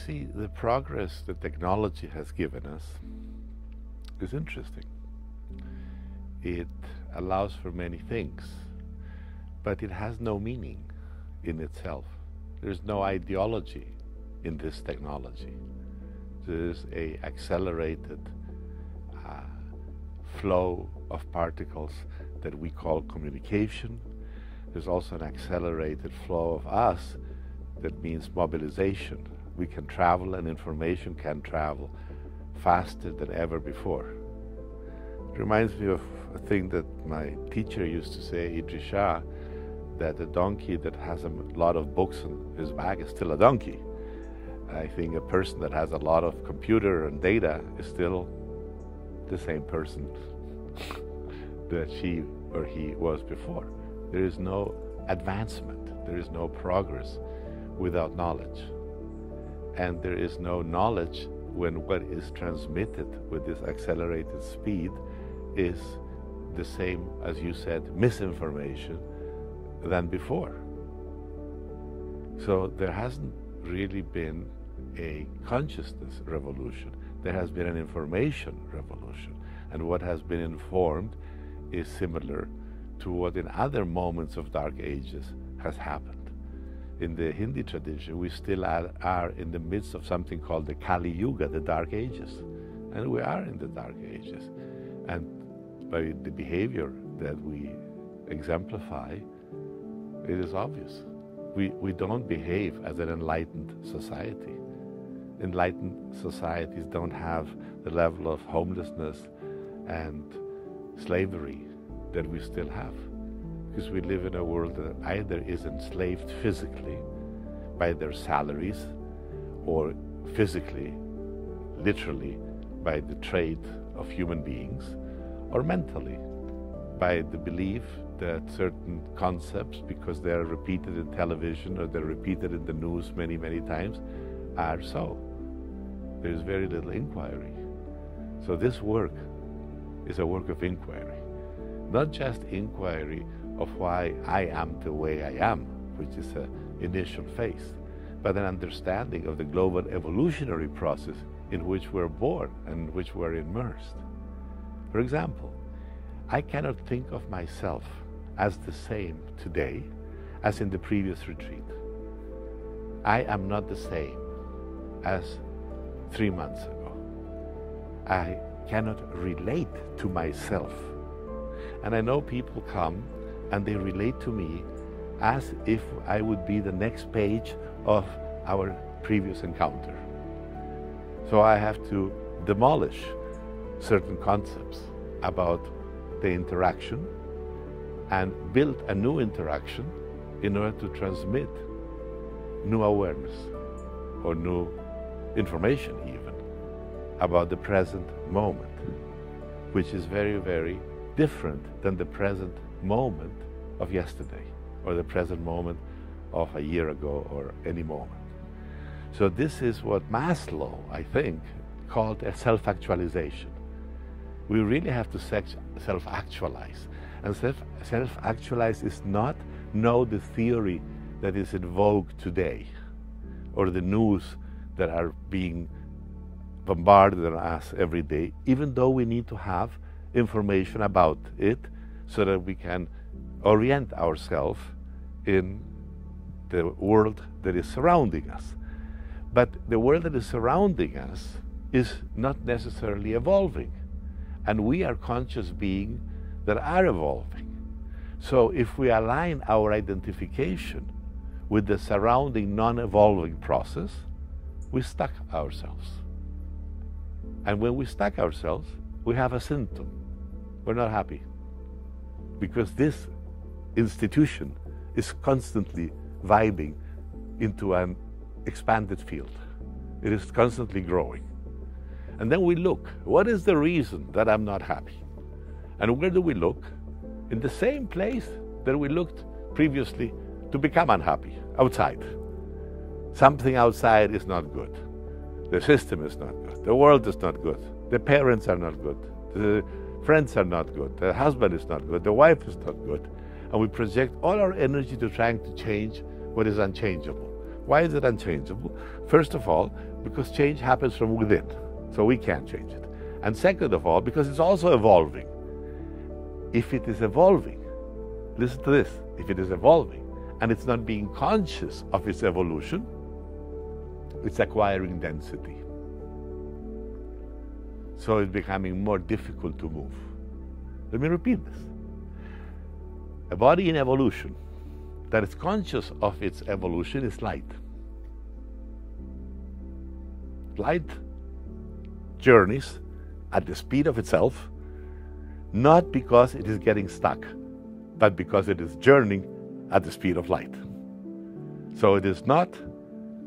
See, the progress that technology has given us is interesting. It allows for many things, but it has no meaning in itself. There's no ideology in this technology. There's an accelerated flow of particles that we call communication. There's also an accelerated flow of us that means mobilization. We can travel and information can travel faster than ever before. It reminds me of a thing that my teacher used to say, Idris Shah, that a donkey that has a lot of books on his back is still a donkey. I think a person that has a lot of computer and data is still the same person that she or he was before. There is no advancement, there is no progress without knowledge. And there is no knowledge when what is transmitted with this accelerated speed is the same, as you said, misinformation than before. So there hasn't really been a consciousness revolution. There has been an information revolution. And what has been informed is similar to what in other moments of dark ages has happened. In the Hindi tradition, we still are in the midst of something called the Kali Yuga, the Dark Ages. And we are in the Dark Ages. And by the behavior that we exemplify, it is obvious. We don't behave as an enlightened society. Enlightened societies don't have the level of homelessness and slavery that we still have. Because we live in a world that either is enslaved physically by their salaries, or physically, literally, by the trade of human beings, or mentally, by the belief that certain concepts, because they're repeated in television or they're repeated in the news many, many times, are so. There's very little inquiry. So this work is a work of inquiry. Not just inquiry of why I am the way I am, which is an initial phase, but an understanding of the global evolutionary process in which we're born and in which we're immersed. For example, I cannot think of myself as the same today as in the previous retreat. I am not the same as 3 months ago. I cannot relate to myself. And I know people come and they relate to me as if I would be the next page of our previous encounter. So I have to demolish certain concepts about the interaction and build a new interaction in order to transmit new awareness or new information even about the present moment, which is very, very different than the present moment of yesterday or the present moment of a year ago or any moment. So this is what Maslow, I think, called a self-actualization. We really have to self-actualize. And self-actualize is not know the theory that is in vogue today or the news that are being bombarded on us every day, even though we need to have information about it so that we can orient ourselves in the world that is surrounding us. But the world that is surrounding us is not necessarily evolving, and we are conscious beings that are evolving. So if we align our identification with the surrounding non-evolving process, we stuck ourselves. And when we stuck ourselves, we have a symptom. We're not happy. Because this institution is constantly vibing into an expanded field. It is constantly growing. And then we look, what is the reason that I'm not happy? And where do we look? In the same place that we looked previously to become unhappy, outside. Something outside is not good. The system is not good. The world is not good. The parents are not good. The friends are not good. The husband is not good. The wife is not good. And we project all our energy to trying to change what is unchangeable, Why is it unchangeable? First of all, because change happens from within, so we can't change it. And second of all, because it's also evolving. If it is evolving, listen to this, if it is evolving and it's not being conscious of its evolution, it's acquiring density. So it's becoming more difficult to move. Let me repeat this. A body in evolution that is conscious of its evolution is light. Light journeys at the speed of itself, not because it is getting stuck, but because it is journeying at the speed of light. So it is not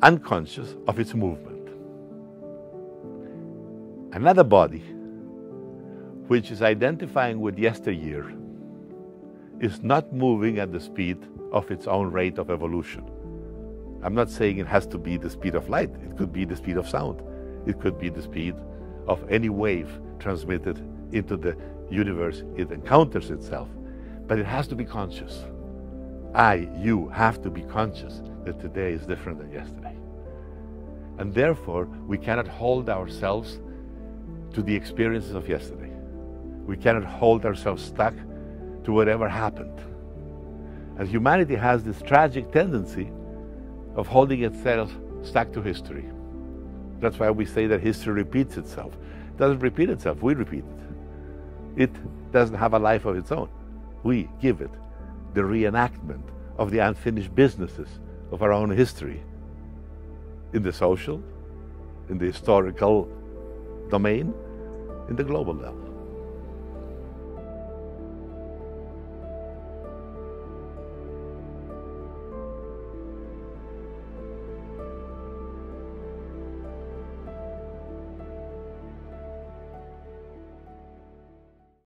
unconscious of its movement. Another body, which is identifying with yesteryear, is not moving at the speed of its own rate of evolution. I'm not saying it has to be the speed of light. It could be the speed of sound. It could be the speed of any wave transmitted into the universe it encounters itself. But it has to be conscious. You have to be conscious that today is different than yesterday. And therefore, we cannot hold ourselves to the experiences of yesterday. We cannot hold ourselves stuck to whatever happened. And humanity has this tragic tendency of holding itself stuck to history. That's why we say that history repeats itself. It doesn't repeat itself, we repeat it. It doesn't have a life of its own. We give it the reenactment of the unfinished businesses of our own history in the social, in the historical domain, in the global level.